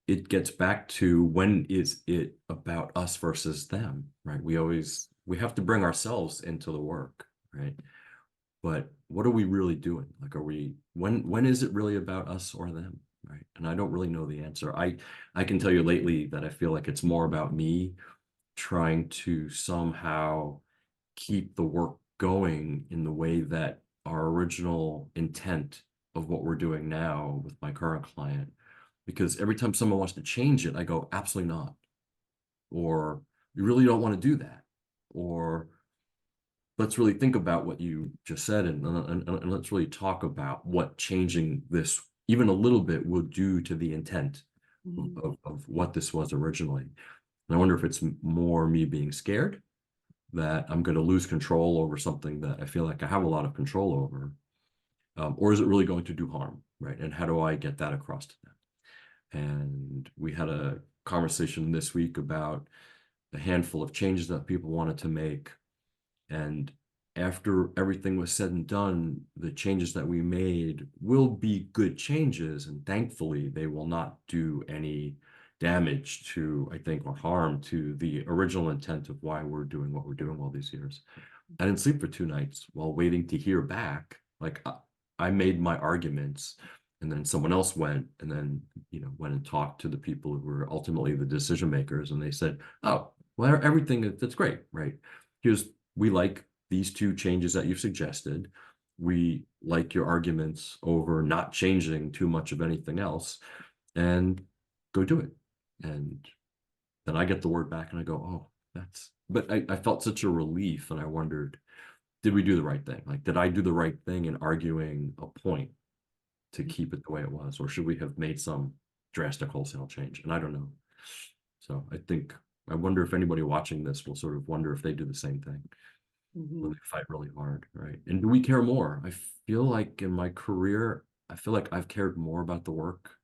it gets back to, when is it about us versus them, right? We have to bring ourselves into the work, right? But what are we really doing? Like, when is it really about us or them, right? And I don't really know the answer. I can tell you lately that I feel like it's more about me trying to somehow keep the work going in the way that our original intent of what we're doing now with my current client. Because every time someone wants to change it, I go, absolutely not. Or, you really don't want to do that. Or, let's really think about what you just said, and let's really talk about what changing this even a little bit will do to the intent Mhm. of what this was originally. And I wonder if it's more me being scared that I'm going to lose control over something that I feel like I have a lot of control over, or is it really going to do harm, right? And how do I get that across to them? And we had a conversation this week about a handful of changes that people wanted to make. And after everything was said and done, the changes that we made will be good changes. And thankfully, they will not do any damage to, I think, or harm to the original intent of why we're doing what we're doing all these years. I didn't sleep for 2 nights while waiting to hear back. Like, I made my arguments, and then someone else went and then, went and talked to the people who were ultimately the decision makers. And they said, oh, well, everything that's great, right? Here's, we like these two changes that you've suggested. We like your arguments over not changing too much of anything else, and go do it. And then I get the word back and I go, oh, but I felt such a relief, and I wondered, did we do the right thing? Like, did I do the right thing in arguing a point to keep it the way it was? Or should we have made some drastic wholesale change? And I don't know. So I wonder if anybody watching this will sort of wonder if they do the same thing when Mhm. they fight really hard, right? And do we care more? I feel like in my career, I feel like I've cared more about the work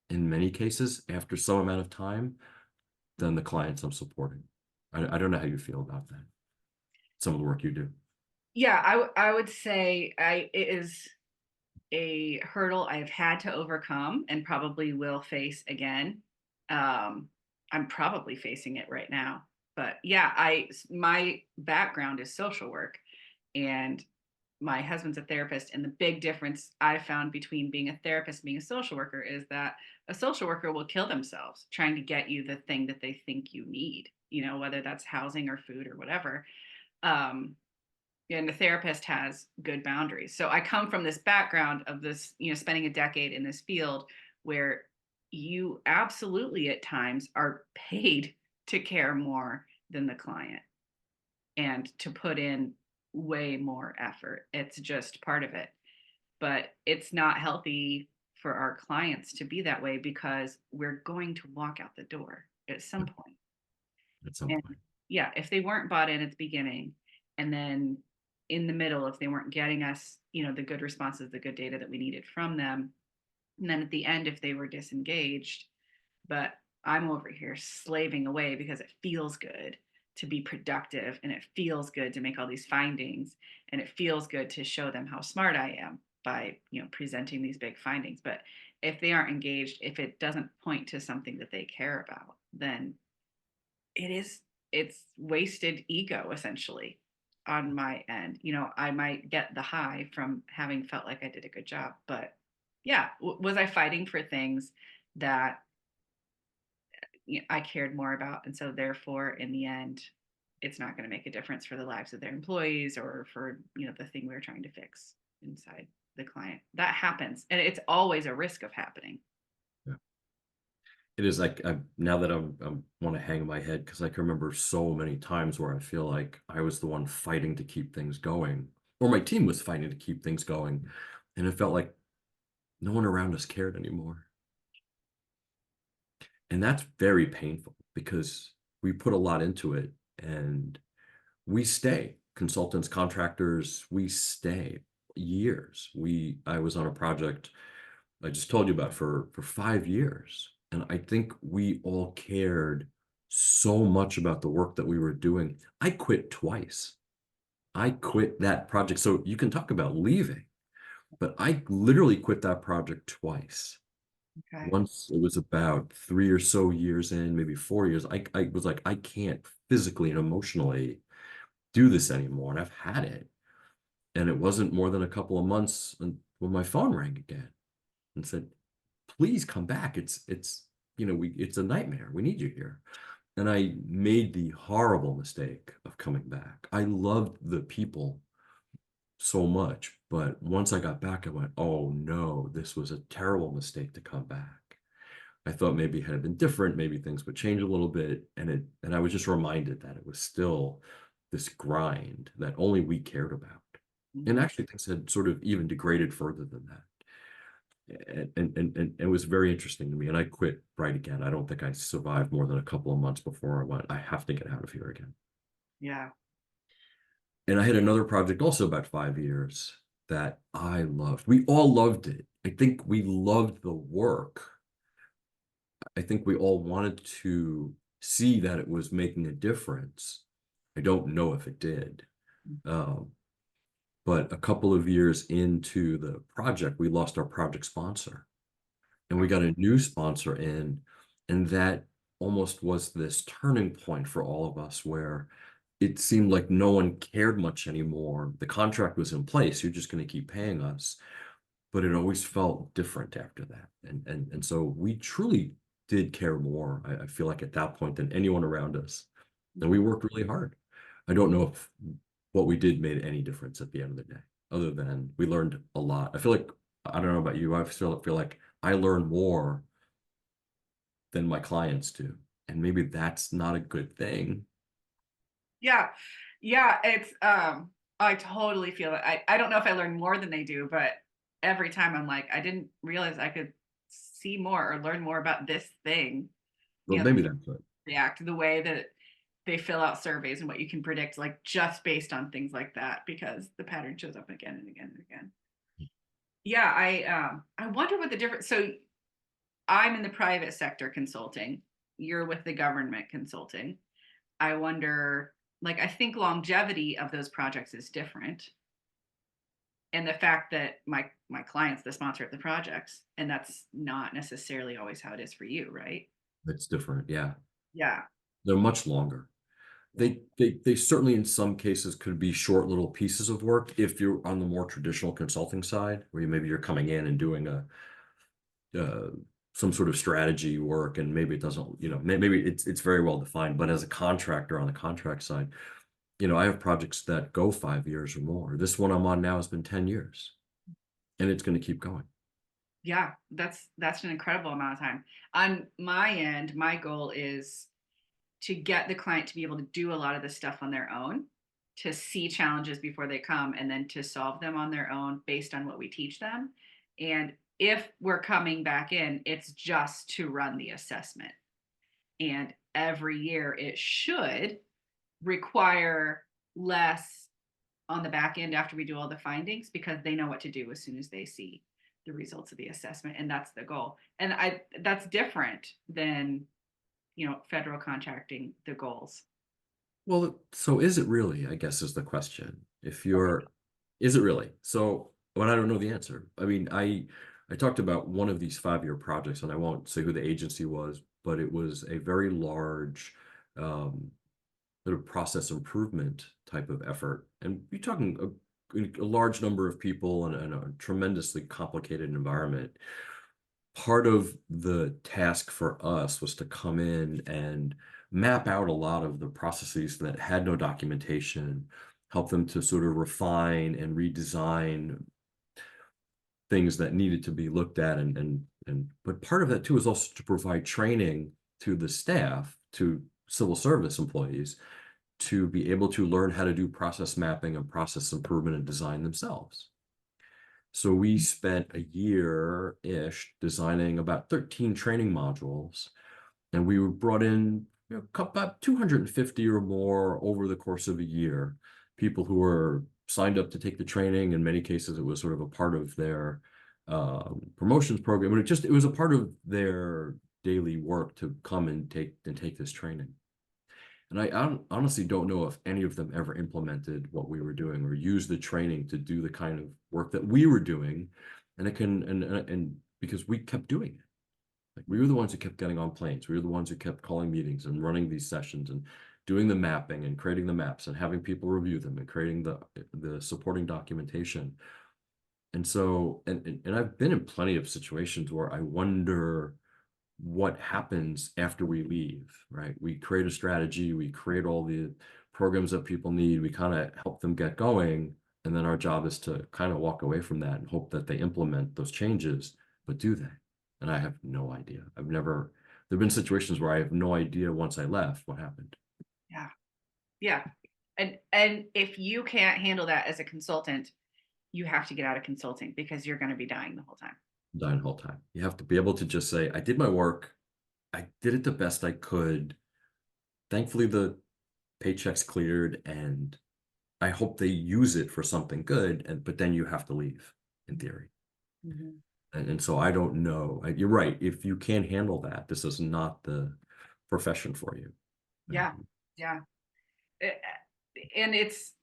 in many cases after some amount of time than the clients I'm supporting. I don't know how you feel about that, some of the work you do. Yeah, I would say it is a hurdle I've had to overcome and probably will face again. Um, I'm probably facing it right now. But yeah, my background is social work, and my husband's a therapist, and the big difference I found between being a therapist and being a social worker is that a social worker will kill themselves trying to get you the thing that they think you need, whether that's housing or food or whatever. Um, and the therapist has good boundaries. So I come from this background of this, spending a decade in this field where you absolutely at times are paid to care more than the client and to put in way more effort. It's just part of it. But it's not healthy for our clients to be that way because we're going to walk out the door at some Yeah, point. at some And point. yeah, if they weren't bought in at the beginning, and then in the middle, if they weren't getting us, the good responses, the good data that we needed from them, and then at the end, if they were disengaged, but I'm over here slaving away because it feels good to be productive, and it feels good to make all these findings, and it feels good to show them how smart I am by, presenting these big findings. But if they aren't engaged, if it doesn't point to something that they care about, then it's wasted ego essentially on my end. I might get the high from having felt like I did a good job, but yeah, was I fighting for things that I cared more about, and so therefore in the end it's not going to make a difference for the lives of their employees or for the thing we are trying to fix inside the client. That happens, and it's always a risk of happening. Yeah. It is like, now that I'm want to hang my head, because I can remember so many times where I feel like I was the one fighting to keep things going, or my team was fighting to keep things going, and it felt like no one around us cared anymore. And that's very painful because we put a lot into it, and we stay consultants, contractors, we stay years. I was on a project I just told you about for 5 years. And I think we all cared so much about the work that we were doing. I quit twice. I quit that project. So you can talk about leaving, but I literally quit that project twice Okay. Once it was about 3 or so years in, maybe 4 years, I was like, I can't physically and emotionally do this anymore. And I've had it. And it wasn't more than a couple of months when my phone rang again and said, please come back. It's a nightmare. We need you here. And I made the horrible mistake of coming back. I loved the people so much, but once I got back, I went, oh no, this was a terrible mistake to come back. I thought maybe it had been different, maybe things would change a little bit, and I was just reminded that it was still this grind that only we cared about. And Mhm. actually things had sort of even degraded further than that. And it was very interesting to me. And I quit right again. I don't think I survived more than a couple of months before I went, I have to get out of here again. Yeah. And I had another project also about 5 years that I loved. We all loved it. I think we loved the work. I think we all wanted to see that it was making a difference. I don't know if it did. Um, but a couple of years into the project, we lost our project sponsor and we got a new sponsor in. And that almost was this turning point for all of us where it seemed like no one cared much anymore. The contract was in place. You're just going to keep paying us. But it always felt different after that. And so we truly did care more, I feel like at that point than anyone around us. And we worked really hard. I don't know if what we did made any difference at the end of the day, other than we learned a lot. I feel like, I don't know about you, I still feel like I learn more than my clients do. And maybe that's not a good thing. Yeah. Yeah. I totally feel it. I don't know if I learn more than they do, but every time I'm like, I didn't realize I could see more or learn more about this thing. Well, You know, maybe that's it. react the way that they fill out surveys and what you can predict, like just based on things like that, because the pattern shows up again and again and again. Yeah, I wonder what the difference. So I'm in the private sector consulting. You're with the government consulting. I wonder, like, I think longevity of those projects is different, and the fact that my client's the sponsor of the projects, and that's not necessarily always how it is for you, right? It's different. Yeah. Yeah. They're much longer. Yeah. They certainly in some cases could be short little pieces of work if you're on the more traditional consulting side, where maybe you're coming in and doing a uh, some sort of strategy work, and maybe it doesn't, maybe it's very well defined. But as a contractor on the contract side, I have projects that go 5 years or more. This one I'm on now has been 10 years, and it's going to keep going. Yeah, that's an incredible amount of time. On my end, my goal is to get the client to be able to do a lot of this stuff on their own, to see challenges before they come, and then to solve them on their own based on what we teach them. And if we're coming back in, it's just to run the assessment. And every year it should require less on the back end after we do all the findings, because they know what to do as soon as they see the results of the assessment, and that's the goal. And I that's different than, federal contracting, the goals. Well, so is it really, I guess is the question. If Okay. you're, is it really? So, when I don't know the answer. I mean, I talked about one of these 5-year projects, and I won't say who the agency was, but it was a very large um, sort of process improvement type of effort. And you're talking a large number of people and a tremendously complicated environment. Part of the task for us was to come in and map out a lot of the processes that had no documentation, help them to sort of refine and redesign things that needed to be looked at, and but part of that too is also to provide training to the staff, to civil service employees, to be able to learn how to do process mapping and process improvement and design themselves. So we spent a year-ish designing about 13 training modules, and we were brought in, about 250 or more over the course of a year, people who were signed up to take the training. In many cases, it was sort of a part of their promotions program, but it was a part of their daily work to come and take this training. And I honestly don't know if any of them ever implemented what we were doing or used the training to do the kind of work that we were doing. And it can, and because we kept doing it. Like we were the ones who kept getting on planes. We were the ones who kept calling meetings and running these sessions and doing the mapping and creating the maps and having people review them and creating the supporting documentation. And so, and I've been in plenty of situations where I wonder what happens after we leave, right? We create a strategy, we create all the programs that people need, we kind of help them get going, and then our job is to kind of walk away from that and hope that they implement those changes, but do they? And I have no idea. There've been situations where I have no idea once I left what happened. Yeah. Yeah. And if you can't handle that as a consultant, you have to get out of consulting because you're going to be dying the whole time. Dying the whole time. You have to be able to just say, I did my work, I did it the best I could. Thankfully, the paychecks cleared, and I hope they use it for something good. But then you have to leave, in theory. Mhm. And so I don't know. You're right. If you can't handle that, this is not the profession for you. Yeah. Yeah. Eh, and it's,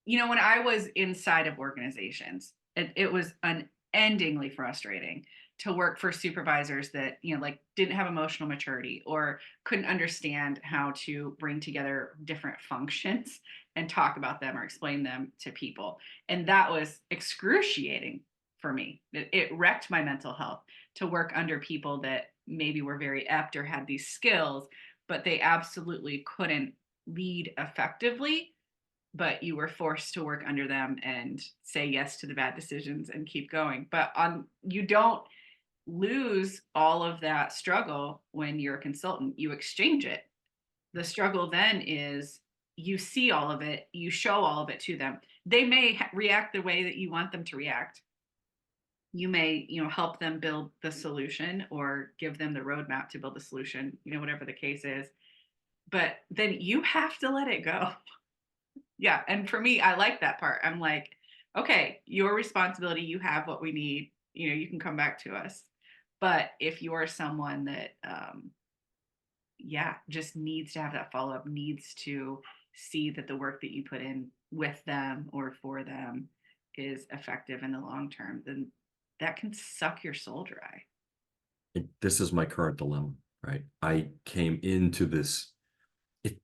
when I was inside of organizations, it was unendingly frustrating to work for supervisors that, like didn't have emotional maturity or couldn't understand how to bring together different functions and talk about them or explain them to people. And that was excruciating for me. It wrecked my mental health to work under people that maybe were very apt or had these skills, but they absolutely couldn't lead effectively, but you were forced to work under them and say yes to the bad decisions and keep going. But you don't lose all of that struggle when you're a consultant. You exchange it. The struggle then is you see all of it, you show all of it to them. They may react the way that you want them to react. You may, help them build the solution or give them the roadmap to build the solution, whatever the case is. But then you have to let it go. Yeah, and for me, I like that part. I'm like, okay, your responsibility, you have what we need. You can come back to us. But if you're someone that, yeah, just needs to have that follow up, needs to see that the work that you put in with them or for them is effective in the long term, then that can suck your soul dry. This is my current dilemma, right? I came into this.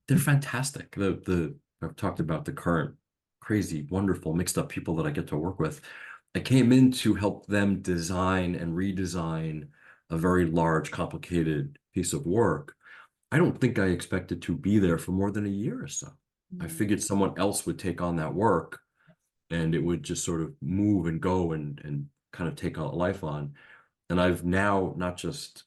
They're fantastic. I've talked about the current crazy, wonderful, mixed up people that I get to work with. I came in to help them design and redesign a very large, complicated piece of work. I don't think I expected to be there for more than a year or so. I Mm. figured someone else would take on that work and it would just sort of move and go and kind of take a life on. And I've now not just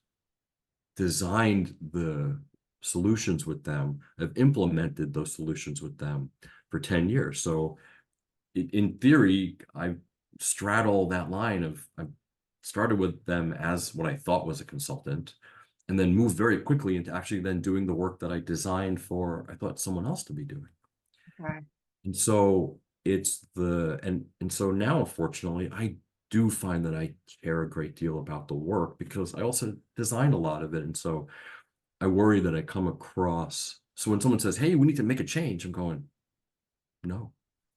designed the solutions with them, I've implemented those solutions with them for 10 years. So in theory, I straddle that line of I started with them as what I thought was a consultant and then moved very quickly into actually then doing the work that I designed for, I thought someone else to be doing. Okay. And so and so now, unfortunately, I do find that I care a great deal about the work because I also designed a lot of it. And so I worry that I come across. So when someone says, "Hey, we need to make a change," I'm going, "No."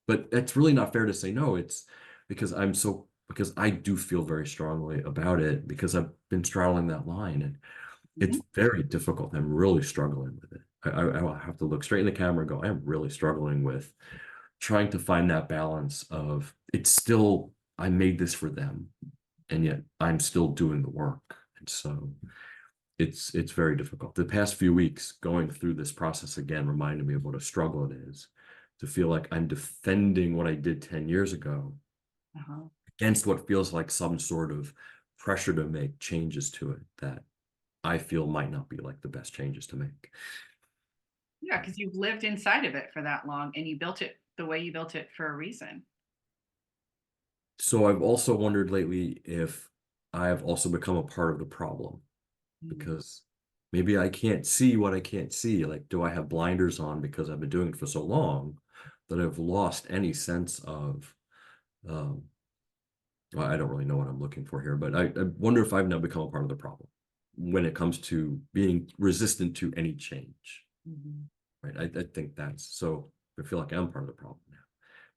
But it's really not fair to say no. It's because I do feel very strongly about it because I've been straddling that line and it's Mhm. very difficult. I'm really struggling with it. I will have to look straight in the camera and go, I'm really struggling with trying to find that balance of it's still, I made this for them, and yet I'm still doing the work. And so it's very difficult. The past few weeks going through this process again reminded me of what a struggle it is to feel like I'm defending what I did 10 years ago Uh-huh. against what feels like some sort of pressure to make changes to it that I feel might not be like the best changes to make. Yeah, because you've lived inside of it for that long and you built it the way you built it for a reason. So I've also wondered lately if I have also become a part of the problem Mm. because maybe I can't see what I can't see. Like, do I have blinders on because I've been doing it for so long that I've lost any sense of, um, well, I don't really know what I'm looking for here, but I wonder if I've now become a part of the problem when it comes to being resistant to any change, Mhm. right? I think that's so I feel like I'm part of the problem now.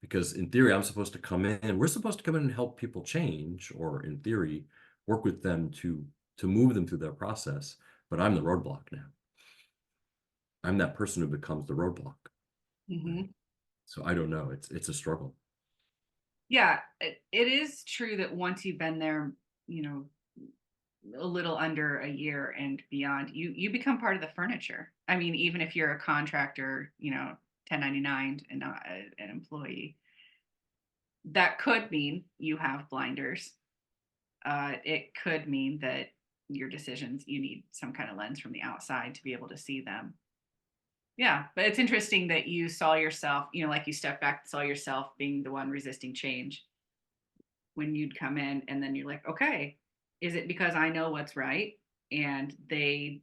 Because in theory, I'm supposed to come in, we're supposed to come in and help people change, or in theory, work with them to to move them through their process, but I'm the roadblock now. I'm that person who becomes the roadblock. Right? Mhm. So I don't know. It's a struggle. Yeah, it is true that once you've been there, you know, a little under a year and beyond, you become part of the furniture. I mean, even if you're a contractor, 1099 and not an employee, that could mean you have blinders. It could mean that your decisions, you need some kind of lens from the outside to be able to see them. Yeah, but it's interesting that you saw yourself, like you stepped back, saw yourself being the one resisting change when you'd come in, and then you're like, okay, is it because I know what's right and they,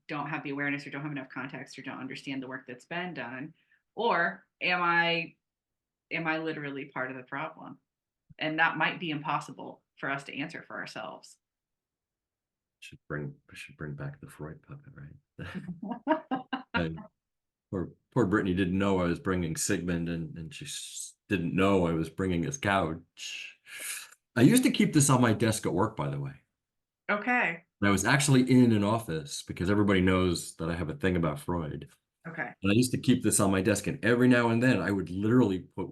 don't have the awareness or don't have enough context or don't understand the work that's been done? Or am I literally part of the problem? And that might be impossible for us to answer for ourselves. Should bring back the Freud puppet, right? And poor Brittany didn't know I was bringing Sigmund, and she didn't know I was bringing his couch. I used to keep this on my desk at work, by the way. Okay. And I was actually in an office because everybody knows that I have a thing about Freud. Okay. And I used to keep this on my desk, and every now and then I would literally put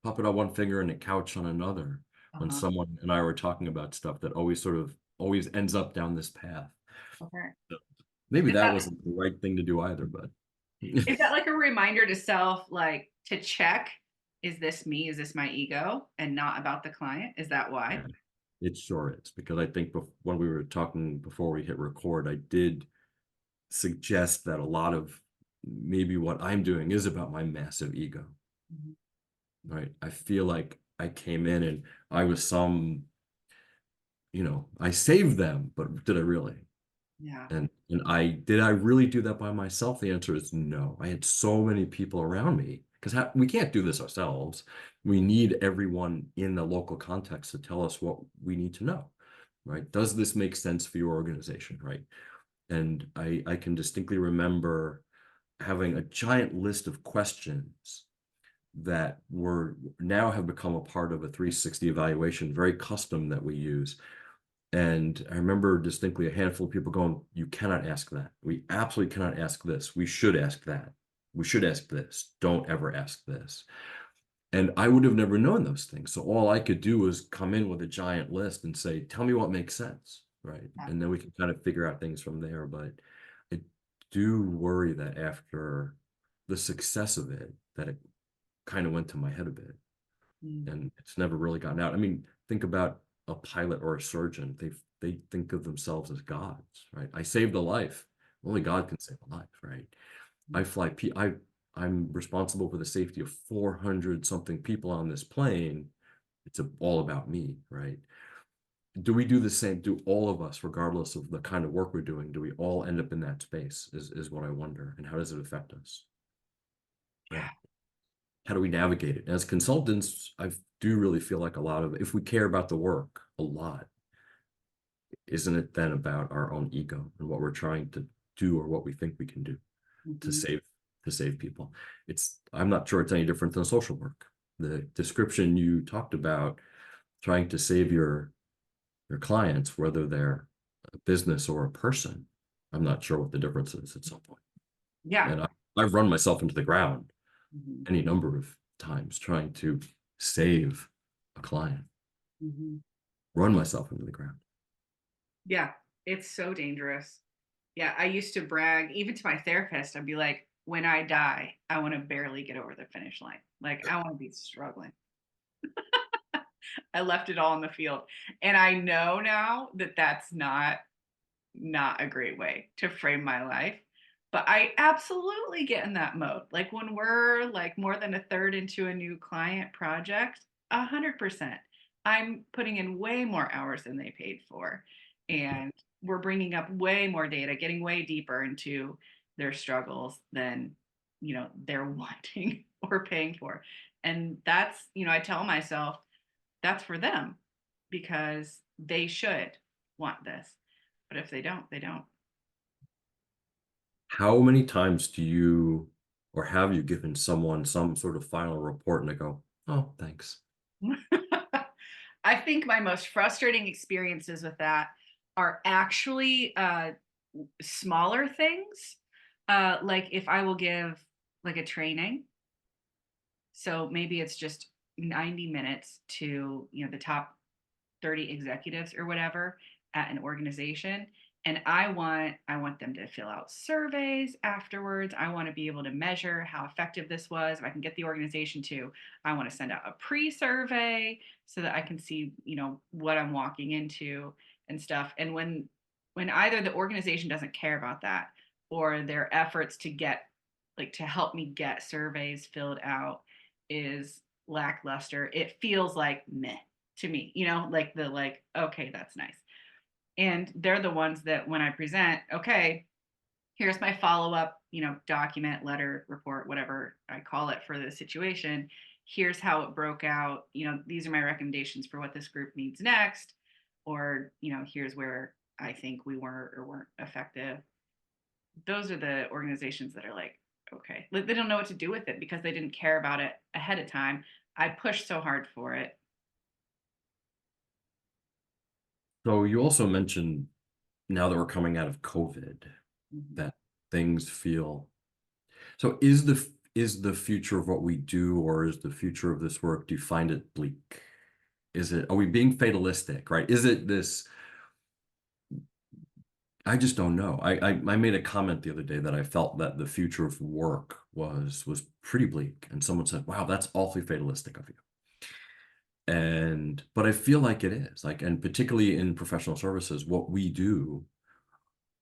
puppet on one finger and a couch on another when Uh-huh. someone and I were talking about stuff that always ends up down this path. Okay. So maybe Is that that wasn't the right thing to do either, but is that like a reminder to self, like to check, is this me? Is this my ego and not about the client? Is that why? yeah, it sure is because I think when we were talking before we hit record, I did suggest that a lot of maybe what I'm doing is about my massive ego, Mhm. right? I feel like I came in and I was I saved them, but did I really? Yeah. And I really do that by myself? The answer is no. I had so many people around me because we can't do this ourselves. We need everyone in the local context to tell us what we need to know, right? Does this make sense for your organization, right? And I can distinctly remember having a giant list of questions that were now have become a part of a 360 evaluation, very custom that we use. And I remember distinctly a handful of people going, you cannot ask that. We absolutely cannot ask this. We should ask that. We should ask this. Don't ever ask this. And I would have never known those things. So all I could do was come in with a giant list and say, tell me what makes sense. Right. Yeah. And then we can kind of figure out things from there. But I do worry that after the success of it, that it kind of went to my head a bit Mm. and it's never really gotten out. I mean, think about a pilot or a surgeon. They think of themselves as gods, right? I saved a life. Only God can save a life, right? I fly. I'm responsible for the safety of 400 something people on this plane. It's all about me, right? Do we do the same? Do all of us, regardless of the kind of work we're doing, do we all end up in that space? Is what I wonder. And how does it affect us? Yeah. Right. How do we navigate it? As consultants, I do really feel like a lot of, if we care about the work a lot, isn't it then about our own ego and what we're trying to do or what we think we can do to Mhm. save people? I'm not sure it's any different than social work. The description you talked about, trying to save your clients, whether they're a business or a person, I'm not sure what the difference is at some point. Yeah. And I've run myself into the ground Mhm. any number of times trying to save a client, Mhm. run myself into the ground. Yeah. It's so dangerous. Yeah. I used to brag, even to my therapist, I'd be like, when I die, I want to barely get over the finish line. Like, I want to be struggling. I left it all in the field. And I know now that that's not a great way to frame my life. But I absolutely get in that mode. Like when we're like more than a third into a new client project, 100%. I'm putting in way more hours than they paid for. And we're bringing up way more data, getting way deeper into their struggles than, they're wanting or paying for. And that's, I tell myself that's for them because they should want this. But if they don't, they don't. How many times do you or have you given someone some sort of final report and they go, oh, thanks? I think my most frustrating experiences with that are actually smaller things. Like if I will give like a training, so maybe it's just 90 minutes to, the top 30 executives or whatever at an organization, and I want them to fill out surveys afterwards. I want to be able to measure how effective this was. If I can get the organization to, I want to send out a pre-survey so that I can see, what I'm walking into and stuff. And when either the organization doesn't care about that, or their efforts to get, like, to help me get surveys filled out is lackluster, it feels like meh to me, like okay, that's nice. And they're the ones that when I present, okay, here's my follow up, document, letter, report, whatever I call it for the situation. Here's how it broke out. These are my recommendations for what this group needs next. Or, here's where I think we weren't or weren't effective. Those are the organizations that are like, okay, they don't know what to do with it because they didn't care about it ahead of time. I pushed so hard for it. So you also mentioned, now that we're coming out of COVID, Mhm. that things feel, so is the future of what we do, or is the future of this work, do you find it bleak? Are we being fatalistic, right? Is it this, I just don't know. I made a comment the other day that I felt that the future of work was pretty bleak, and someone said, "Wow, that's awfully fatalistic of you." And but I feel like it is, like, and particularly in professional services, what we do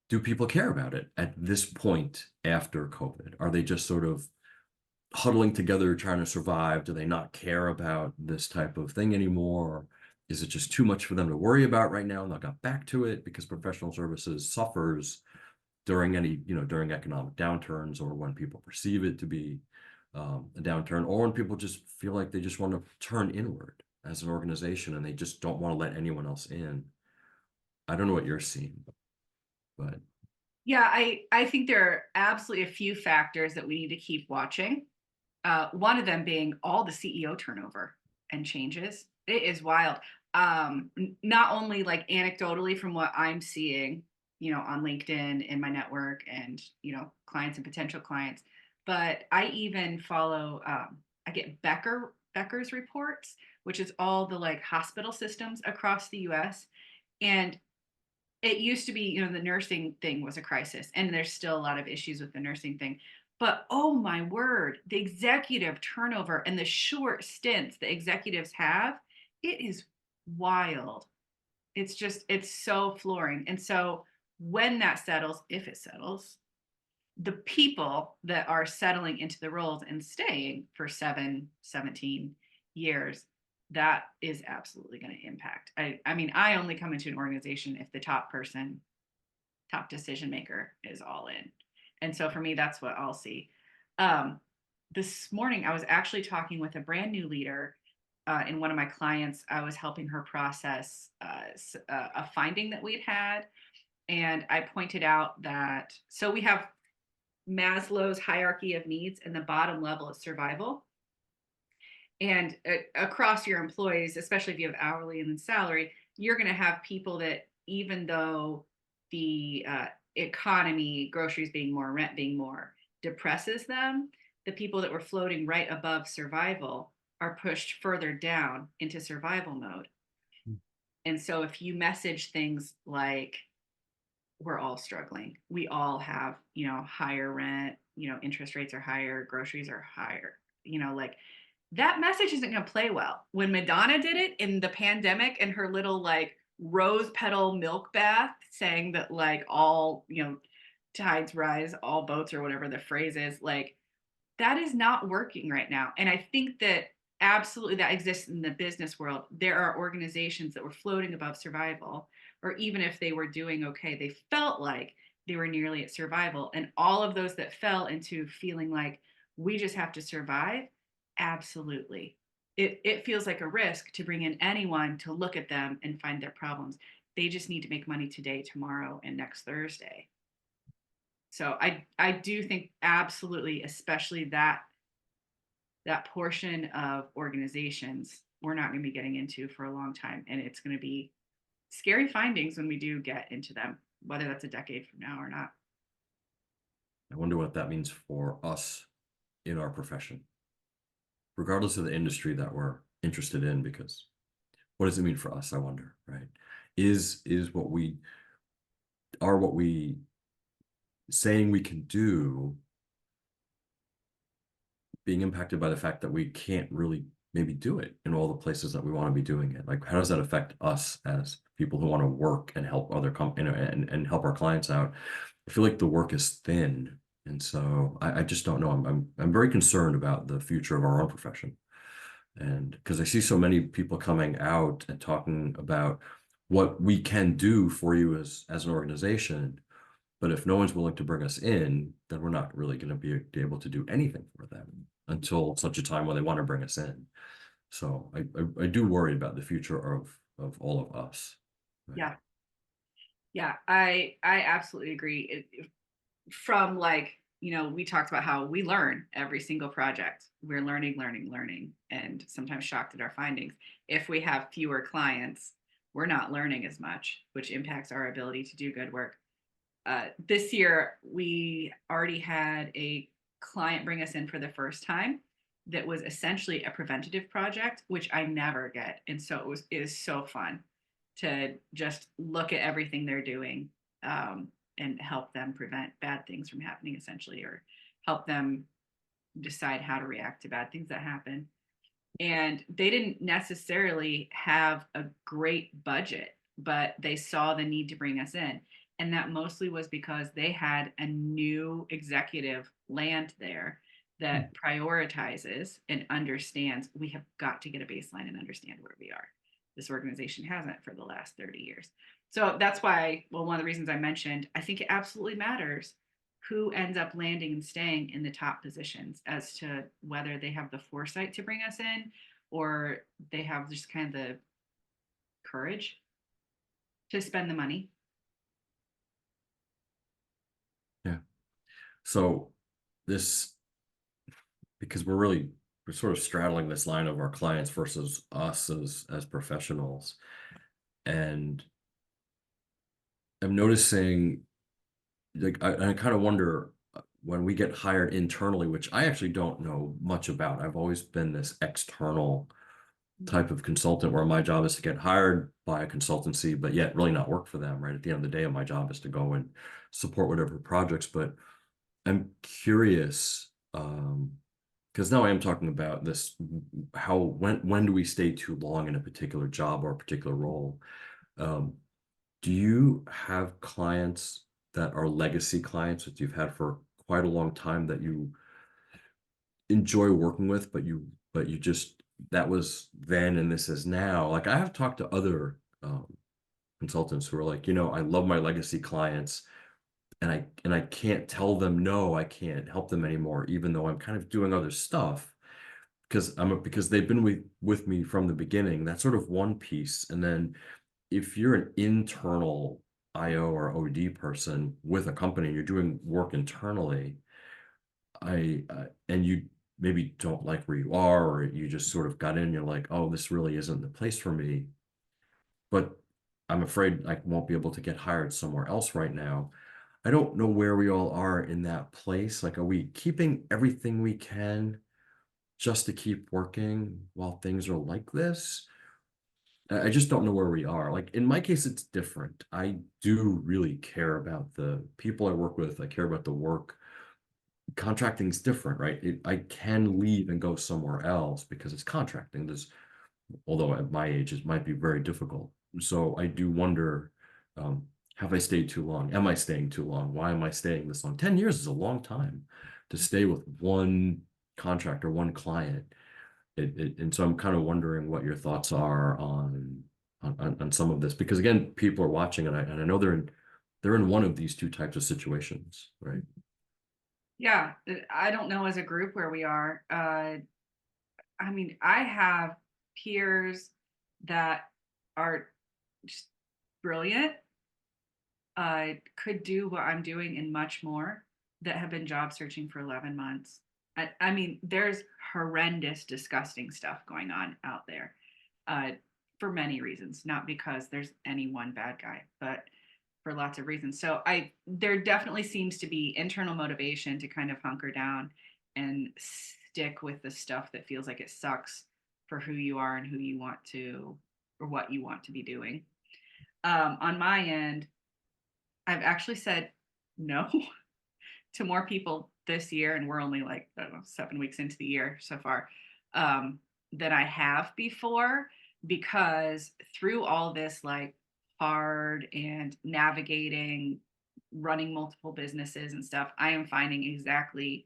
people care about it at this point after COVID? Are they just sort of huddling together trying to survive? Do they not care about this type of thing anymore? Is it just too much for them to worry about right now and they'll get back to it? Because professional services suffers during during economic downturns, or when people perceive it to be a downturn, or when people just feel like they just want to turn inward as an organization and they just don't want to let anyone else in. I don't know what you're seeing, but Yeah, I think there are absolutely a few factors that we need to keep watching. One of them being all the CEO turnover and changes. It is wild. Not only like anecdotally from what I'm seeing, on LinkedIn in my network and, clients and potential clients, but I even follow, I get Becker's reports, which is all the like hospital systems across the US. And it used to be, the nursing thing was a crisis, and there's still a lot of issues with the nursing thing. But oh my word, the executive turnover and the short stints the executives have, it is wild. It's so flooring. And so when that settles, if it settles, the people that are settling into the roles and staying for 17 years, that is absolutely going to impact. I mean, I only come into an organization if the top person, top decision maker is all in. And so for me, that's what I'll see. Um, this morning, I was actually talking with a brand new leader in one of my clients. I was helping her process a finding that we'd had. And I pointed out that, so we have Maslow's hierarchy of needs, and the bottom level is survival. And across your employees, especially if you have hourly and then salary, you're going to have people that, even though the economy, groceries being more, rent being more, depresses them, the people that were floating right above survival are pushed further down into survival mode. And so if you message things like, we're all struggling, we all have, higher rent, interest rates are higher, groceries are higher, like, that message isn't going to play well. When Madonna did it in the pandemic and her little like rose petal milk bath, saying that like all, tides rise, all boats, or whatever the phrase is, like, that is not working right now. And I think that absolutely that exists in the business world. There are organizations that were floating above survival, or even if they were doing okay, they felt like they were nearly at survival. And all of those that fell into feeling like we just have to survive, absolutely. It feels like a risk to bring in anyone to look at them and find their problems. They just need to make money today, tomorrow, and next Thursday. So I do think absolutely, especially that portion of organizations, we're not going to be getting into for a long time, and it's going to be scary findings when we do get into them, whether that's a decade from now or not. I wonder what that means for us in our profession, regardless of the industry that we're interested in, because what does it mean for us? I wonder, right? Is what we are, what we saying we can do, being impacted by the fact that we can't really maybe do it in all the places that we want to be doing it? Like, how does that affect us as people who want to work and help other and help our clients out? I feel like the work is thin. And so I just don't know. I'm very concerned about the future of our own profession. And because I see so many people coming out and talking about what we can do for you as an organization, but if no one's willing to bring us in, then we're not really going to be able to do anything for them until such a time when they want to bring us in. So I do worry about the future of all of us. Right. Yeah. Yeah, I absolutely agree. From like, we talked about how we learn every single project. We're learning, and sometimes shocked at our findings. If we have fewer clients, we're not learning as much, which impacts our ability to do good work. This year, we already had a client bring us in for the first time that was essentially a preventative project, which I never get. And so it is so fun to just look at everything they're doing, and help them prevent bad things from happening, essentially, or help them decide how to react to bad things that happen. And they didn't necessarily have a great budget, but they saw the need to bring us in. And that mostly was because they had a new executive land there that prioritizes and understands we have got to get a baseline and understand where we are. This organization hasn't for the last 30 years. So that's why, well, one of the reasons I mentioned, I think it absolutely matters who ends up landing and staying in the top positions as to whether they have the foresight to bring us in or they have just kind of the courage to spend the money. Yeah. So this, because we're sort of straddling this line of our clients versus us as professionals. And I'm noticing, like, I kind of wonder, when we get hired internally, which I actually don't know much about. I've always been this external type of consultant where my job is to get hired by a consultancy, but yet really not work for them, right? At the end of the day, my job is to go and support whatever projects. But I'm curious, because now I am talking about this, how, when do we stay too long in a particular job or a particular role? Um, do you have clients that are legacy clients that you've had for quite a long time that you enjoy working with, but you just, that was then and this is now? Like, I have talked to other consultants who are like, I love my legacy clients, and I can't tell them no, I can't help them anymore, even though I'm kind of doing other stuff because they've been with me from the beginning. That's sort of one piece. And then if you're an internal IO or OD person with a company and you're doing work internally, and you maybe don't like where you are, or you just sort of got in, you're like, oh, this really isn't the place for me, but I'm afraid I won't be able to get hired somewhere else right now. I don't know where we all are in that place. Like, are we keeping everything we can just to keep working while things are like this? I just don't know where we are. Like, in my case, it's different. I do really care about the people I work with. I care about the work. Contracting is different, right? I can leave and go somewhere else because it's contracting. Although at my age, it might be very difficult. So I do wonder, have I stayed too long? Am I staying too long? Why am I staying this long? 10 years is a long time to stay with one contractor, one client. And so I'm kind of wondering what your thoughts are on some of this, because again, people are watching, and I know they're in one of these two types of situations, right? Yeah, I don't know as a group where we are. I mean, I have peers that are just brilliant, could do what I'm doing and much more, that have been job searching for 11 months. I mean, there's horrendous, disgusting stuff going on out there. Uh, for many reasons, not because there's any one bad guy, but for lots of reasons. So there definitely seems to be internal motivation to kind of hunker down and stick with the stuff that feels like it sucks for who you are and who you want to, or what you want to be doing. On my end, I've actually said no to more people this year, and we're only like, I don't know, 7 weeks into the year so far, than I have before, because through all this like hard and navigating running multiple businesses and stuff, I am finding exactly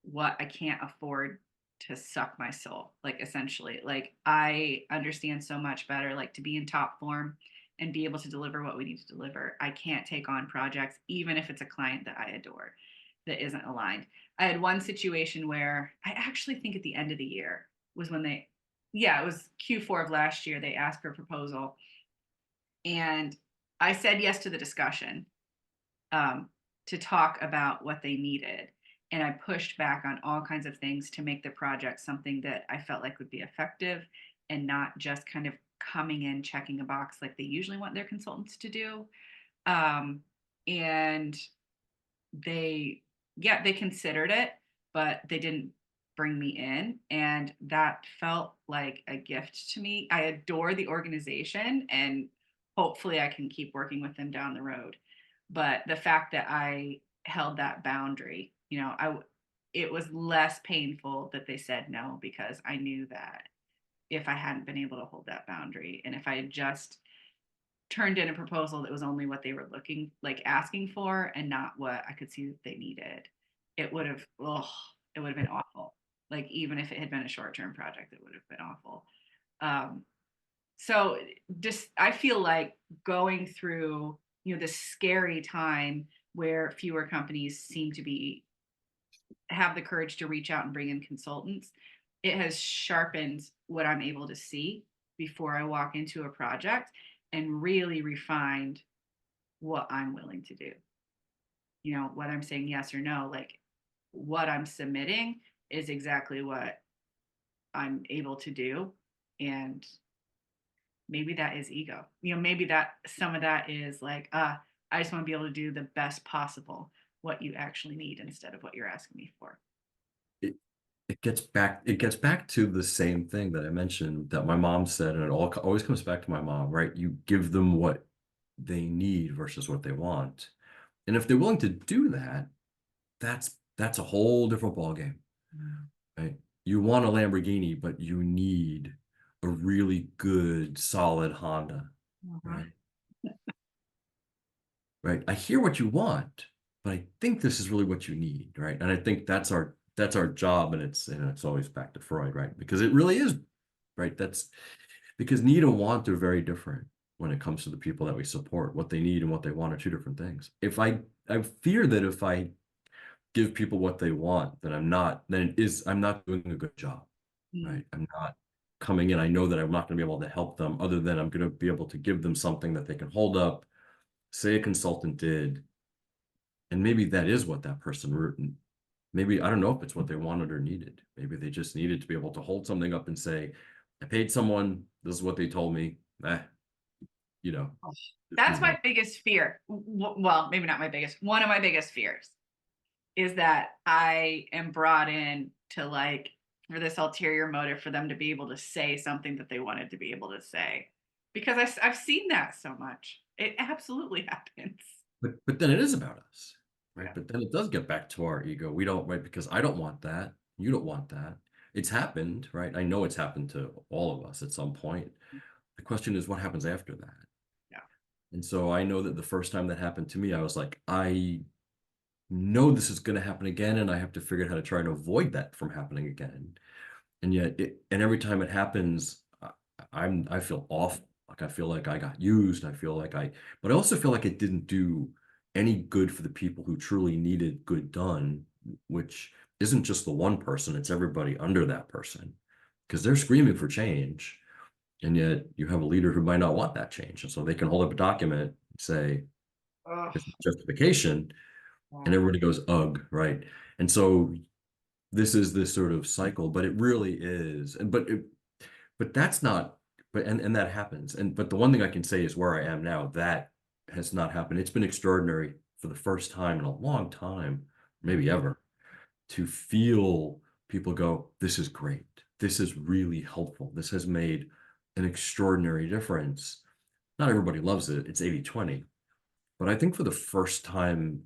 what I can't afford to suck my soul. Like essentially, like I understand so much better, like to be in top form and be able to deliver what we need to deliver. I can't take on projects, even if it's a client that I adore, that isn't aligned. I had one situation where I actually think at the end of the year was when yeah, it was Q4 of last year. They asked for a proposal, and I said yes to the discussion, um, to talk about what they needed. And I pushed back on all kinds of things to make the project something that I felt like would be effective and not just kind of coming in, checking a box like they usually want their consultants to do. And they, yeah, they considered it, but they didn't bring me in. And that felt like a gift to me. I adore the organization, and hopefully I can keep working with them down the road. But the fact that I held that boundary, it was less painful that they said no, because I knew that if I hadn't been able to hold that boundary, and if I had just turned in a proposal that was only what they were looking like asking for and not what I could see that they needed, it would have, it would have been awful. Like even if it had been a short-term project, it would have been awful. Um, so just I feel like going through, this scary time where fewer companies seem to be have the courage to reach out and bring in consultants, it has sharpened what I'm able to see before I walk into a project, and really refined what I'm willing to do. Whether I'm saying yes or no, like what I'm submitting is exactly what I'm able to do. And maybe that is ego. Maybe that some of that is like, I just want to be able to do the best possible what you actually need instead of what you're asking me for. It gets back to the same thing that I mentioned that my mom said, and it always comes back to my mom, right? You give them what they need versus what they want. And if they're willing to do that, that's a whole different ballgame, right? You want a Lamborghini, but you need a really good, solid Honda, Uh-huh. right? Right. I hear what you want, but I think this is really what you need, right? And I think that's our job, and it's always back to Freud, right? Because it really is, right? That's because need and want are very different when it comes to the people that we support. What they need and what they want are two different things. I fear that if I give people what they want, then I'm not doing a good job, Mm. right? I'm not coming in. I know that I'm not going to be able to help them other than I'm going to be able to give them something that they can hold up, say a consultant did, and maybe that is what that person written. Maybe I don't know if it's what they wanted or needed. Maybe they just needed to be able to hold something up and say, I paid someone, this is what they told me. You know, just That's move on. my biggest fear. Well, maybe not my biggest. One of my biggest fears is that I am brought in to like for this ulterior motive for them to be able to say something that they wanted to be able to say. Because I've seen that so much. It absolutely happens. But then it is about us, right? Yeah. But then it does get back to our ego. We don't, right? Because I don't want that. You don't want that. It's happened, right? I know it's happened to all of us at some point. The question is, what happens after that? Yeah. And so I know that the first time that happened to me, I was like, I know this is going to happen again, and I have to figure out how to try and avoid that from happening again. And yet, and every time it happens, I feel awful. Like I feel like I got used. But I also feel like it didn't do any good for the people who truly needed good done, which isn't just the one person, it's everybody under that person, because they're screaming for change. And yet you have a leader who might not want that change. And so they can hold up a document and say, Ugh. "Here's justification," and Yeah. everybody goes, ugh, right? And so this is this sort of cycle, but it really is. But that's not, but and that happens. But the one thing I can say is where I am now, that has not happened. It's been extraordinary for the first time in a long time, maybe ever, to feel people go, this is great. This is really helpful. This has made an extraordinary difference. Not everybody loves it. It's 80/20. But I think for the first time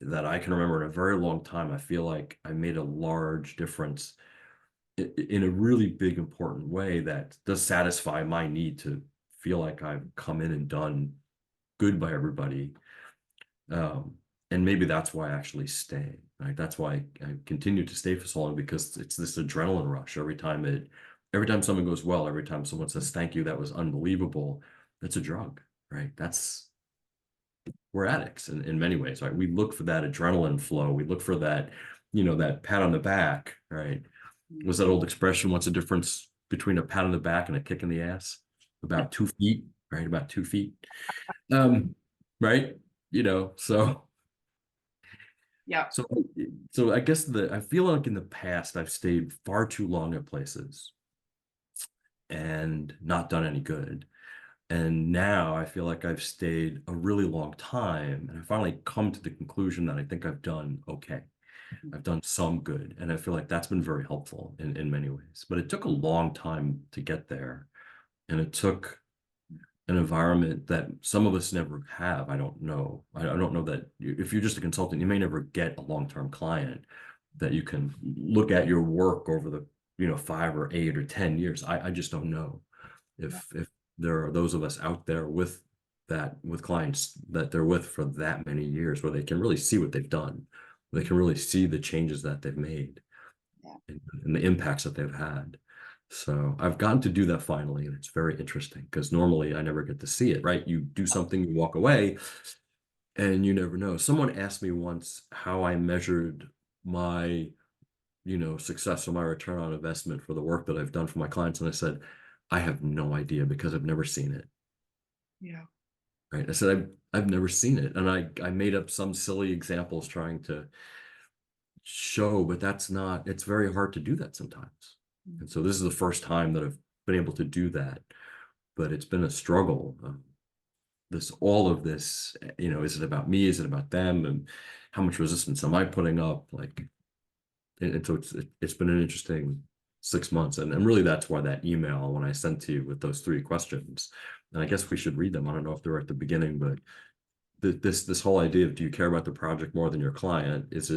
that I can remember in a very long time, I feel like I made a large difference in a really big, important way that does satisfy my need to feel like I've come in and done good by everybody. Um, and maybe that's why I actually stay. Right? That's why I continue to stay for so long, because it's this adrenaline rush every time something goes well, every time someone says thank you, that was unbelievable. That's a drug, right? We're addicts in many ways, right? We look for that adrenaline flow. We look for that, that pat on the back, right? Was that old expression, what's the difference between a pat on the back and a kick in the ass? About 2 feet, right? About 2 feet. Right? So Yeah. so so I guess I feel like in the past I've stayed far too long at places and not done any good. And now I feel like I've stayed a really long time, and I finally come to the conclusion that I think I've done okay. I've done some good, and I feel like that's been very helpful in many ways. But it took a long time to get there, and it took an environment that some of us never have. I don't know. I don't know that if you're just a consultant, you may never get a long-term client that you can look at your work over the 5 or 8 or 10 years. I just don't know if there are those of us out there with clients that they're with for that many years, where they can really see what they've done. They can really see the changes that they've made, Yeah. and the impacts that they've had. So I've gotten to do that finally, and it's very interesting because normally I never get to see it, right? You do something, you walk away, and you never know. Someone asked me once how I measured my, success or my return on investment for the work that I've done for my clients. And I said, I have no idea because I've never seen it. Yeah. Right. I said, I've never seen it. And I made up some silly examples trying to show, but it's very hard to do that sometimes. And so this is the first time that I've been able to do that, but it's been a struggle. All of this, is it about me? Is it about them? And how much resistance am I putting up? Like, and so it's been an interesting 6 months. And really that's why that email, when I sent to you with those 3 questions, and I guess we should read them. I don't know if they're at the beginning, but this whole idea of, do you care about the project more than your client? Is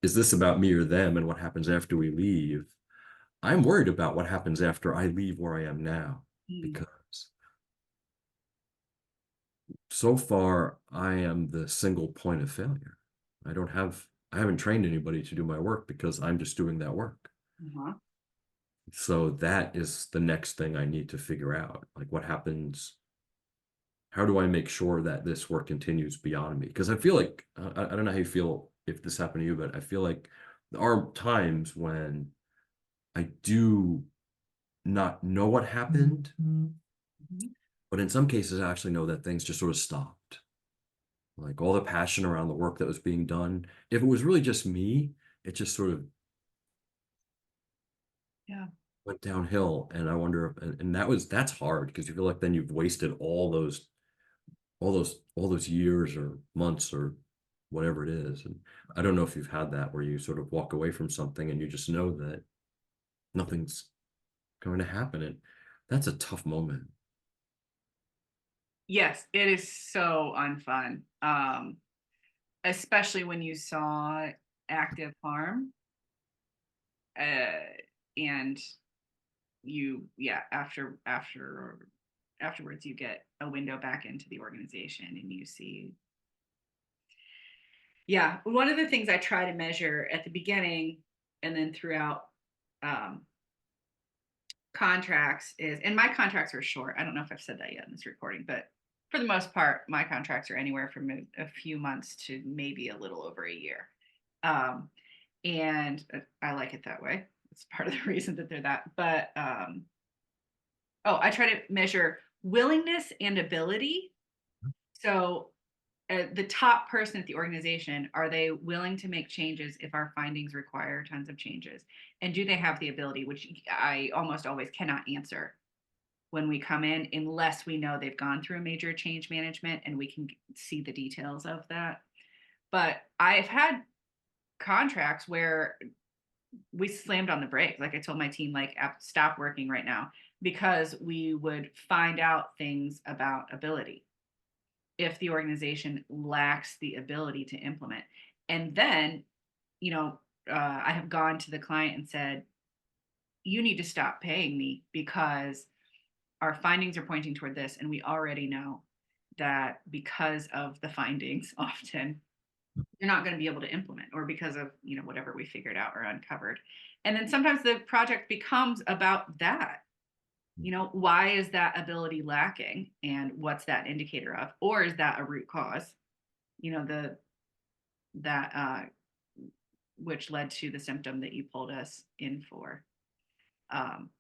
this about me or them, and what happens after we leave? I'm worried about what happens after I leave where I am now, Mm. because so far I am the single point of failure. I haven't trained anybody to do my work because I'm just doing that work. Uh-huh. So that is the next thing I need to figure out. Like, what happens? How do I make sure that this work continues beyond me? Because I feel like, I don't know how you feel if this happened to you, but I feel like there are times when I do not know what happened, Mhm. but in some cases, I actually know that things just sort of stopped. Like all the passion around the work that was being done. If it was really just me, it just sort of Yeah. went downhill. And I wonder, and that's hard, because you feel like then you've wasted all those years or months or whatever it is. And I don't know if you've had that, where you sort of walk away from something and you just know that nothing's going to happen. And that's a tough moment. Yes, it is so unfun. Especially when you saw active harm, uh, and yeah, afterwards you get a window back into the organization and you see. Yeah, one of the things I try to measure at the beginning and then throughout, um, contracts is, and my contracts are short. I don't know if I've said that yet in this recording, but for the most part, my contracts are anywhere from a few months to maybe a little over a year. Um, and I like it that way. It's part of the reason that they're that. But I try to measure willingness and ability. So the top person at the organization, are they willing to make changes if our findings require tons of changes? And do they have the ability, which I almost always cannot answer? when we come in, unless we know they've gone through a major change management and we can see the details of that. But I've had contracts where we slammed on the brakes. Like I told my team, like, stop working right now, because we would find out things about ability if the organization lacks the ability to implement. And then, I have gone to the client and said, you need to stop paying me because our findings are pointing toward this. And we already know that because of the findings, often you're not going to be able to implement, or because of, whatever we figured out or uncovered. And then sometimes the project becomes about that. Why is that ability lacking, and what's that indicator of? Or is that a root cause? The that which led to the symptom that you pulled us in for. Um,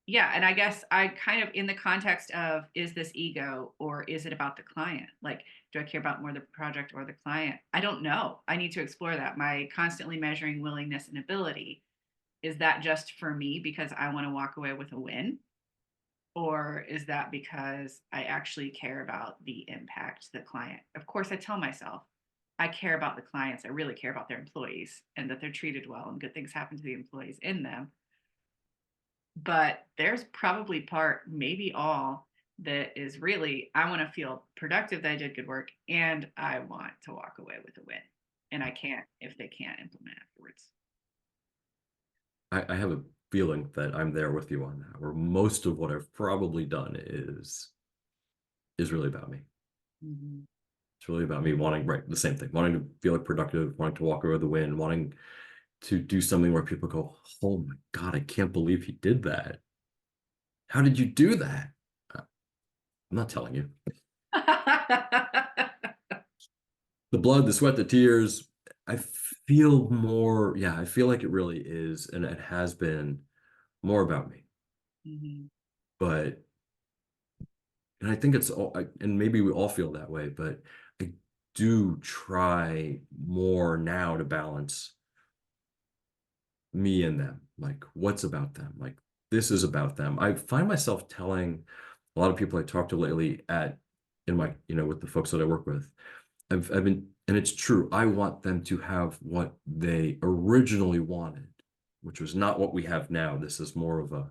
yeah, and I guess I kind of, in the context of, is this ego or is it about the client? Like, do I care about more the project or the client? I don't know. I need to explore that. My constantly measuring willingness and ability, is that just for me because I want to walk away with a win? Or is that because I actually care about the impact to the client? Of course, I tell myself I care about the clients. I really care about their employees and that they're treated well and good things happen to the employees in them. But there's probably part, maybe all, that is really, I want to feel productive that I did good work, and I want to walk away with a win. And I can't if they can't implement afterwards. I have a feeling that I'm there with you on that, where most of what I've probably done is really about me. Mm-hmm. It's really about me wanting, right, the same thing, wanting to feel like productive, wanting to walk away with the win, wanting to do something where people go, oh my God, I can't believe he did that. How did you do that? I'm not telling you. The blood, the sweat, the tears, I feel more, yeah, I feel like it really is, and it has been more about me. Mm-hmm. But, and I think it's all, and maybe we all feel that way, but I do try more now to balance me and them. Like, what's about them? Like, this is about them. I find myself telling a lot of people I talk to lately in my, with the folks that I work with, I've been, and it's true, I want them to have what they originally wanted, which was not what we have now. This is more of a,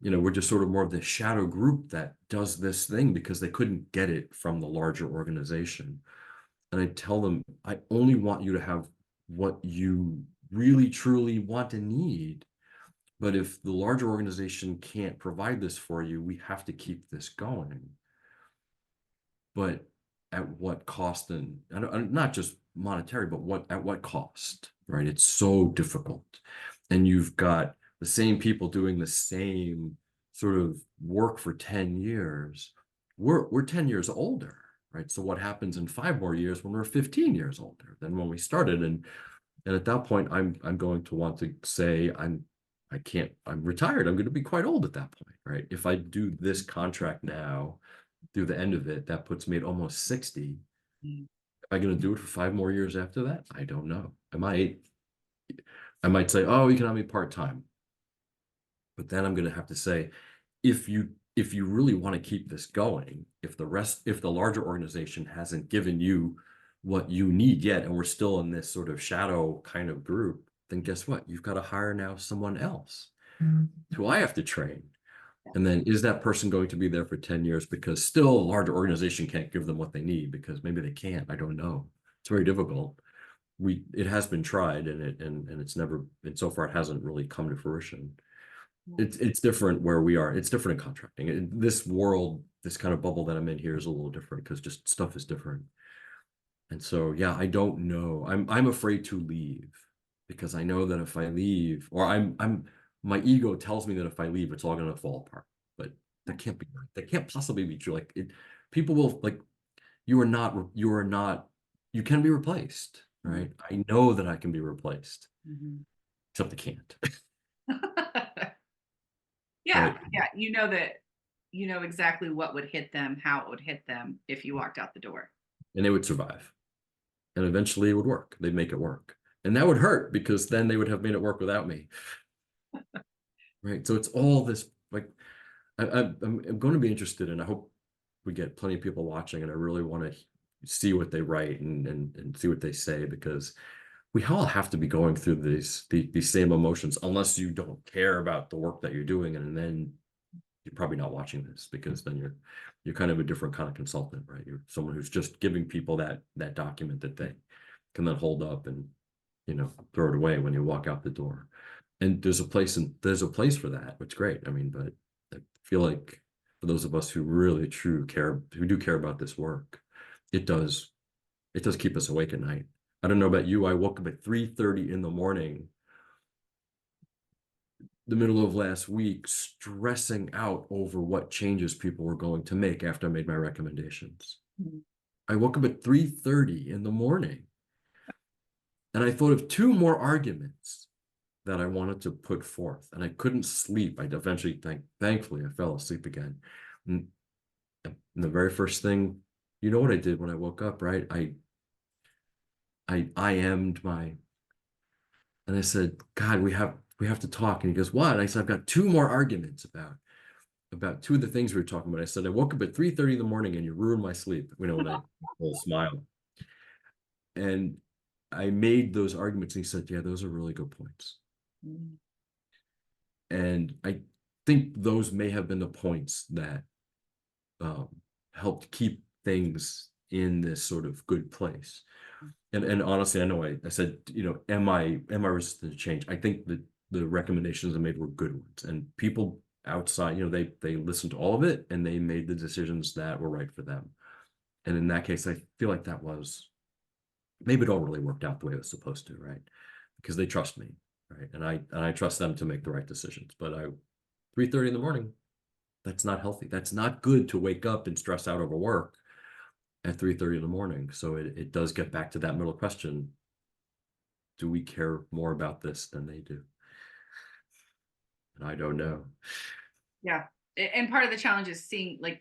we're just sort of more of the shadow group that does this thing because they couldn't get it from the larger organization. And I tell them, I only want you to have what you really truly want and need. But if the larger organization can't provide this for you, we have to keep this going. But at what cost? And not just monetary, but at what cost, right? It's so difficult. And you've got the same people doing the same sort of work for 10 years. We're 10 years older, right? So what happens in 5 more years when we're 15 years older than when we started? And at that point, I'm going to want to say I'm retired. I'm going to be quite old at that point, right? If I do this contract now through the end of it, that puts me at almost 60. Mm-hmm. Am I going to do it for 5 more years after that? I don't know. I might say, oh, you can have me part-time. But then I'm going to have to say, if you really want to keep this going, if the larger organization hasn't given you what you need yet, and we're still in this sort of shadow kind of group, then guess what? You've got to hire now someone else who I have to train. And then is that person going to be there for 10 years because still a larger organization can't give them what they need because maybe they can't. I don't know. It's very difficult. It has been tried and so far it hasn't really come to fruition. It's different where we are. It's different in contracting. In this world, this kind of bubble that I'm in here is a little different because just stuff is different. And so, yeah, I don't know. I'm afraid to leave because I know that if I leave, or my ego tells me that if I leave, it's all going to fall apart. But that can't be right. That can't possibly be true. Like people will like, you are not, you can be replaced, right? I know that I can be replaced, Mm-hmm. except I can't. Yeah, But yeah. You know exactly what would hit them, how it would hit them if you walked out the door. and they would survive, and eventually it would work. They'd make it work, and that would hurt because then they would have made it work without me, right? So it's all this like I'm going to be interested, and I hope we get plenty of people watching, and I really want to see what they write and see what they say, because we all have to be going through these same emotions, unless you don't care about the work that you're doing, and then you're probably not watching this, because then you're kind of a different kind of consultant, right? You're someone who's just giving people that document that they can then hold up and, throw it away when you walk out the door. And there's a place for that, which is great. I mean, but I feel like for those of us who really who do care about this work, it does keep us awake at night. I don't know about you. I woke up at 3:30 in the morning, the middle of last week, stressing out over what changes people were going to make after I made my recommendations. Mhm. I woke up at 3:30 in the morning, and I thought of two more arguments that I wanted to put forth, and I couldn't sleep. I eventually, thankfully, I fell asleep again. And the very first thing, you know what I did when I woke up, right? I IM'd and I said, God, we have to talk. And he goes, what? And I said, I've got two more arguments about two of the things we were talking about. I said, I woke up at 3:30 in the morning and you ruined my sleep. When I whole smile. And I made those arguments, and he said, yeah, those are really good points. Mhm. And I think those may have been the points that helped keep things in this sort of good place. And honestly, I know I said, am I resistant to change? I think that the recommendations I made were good ones, and people outside, they listened to all of it and they made the decisions that were right for them. And in that case, I feel like maybe it all really worked out the way it was supposed to, right? Because they trust me, right? And I trust them to make the right decisions. But 3:30 in the morning, that's not healthy. That's not good to wake up and stress out over work at 3:30 in the morning. So it does get back to that middle question. Do we care more about this than they do? And I don't know. Yeah. And part of the challenge is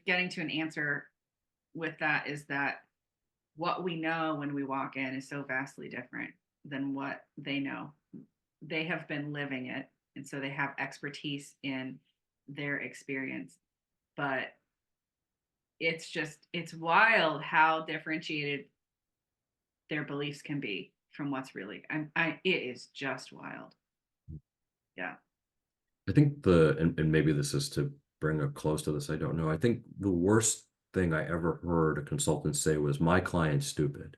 getting to an answer with that, is that what we know when we walk in is so vastly different than what they know. They have been living it, and so they have expertise in their experience. But it's wild how differentiated their beliefs can be from what's really. It is just wild. Yeah. I think and maybe this is to bring a close to this, I don't know. I think the worst thing I ever heard a consultant say was, my client's stupid.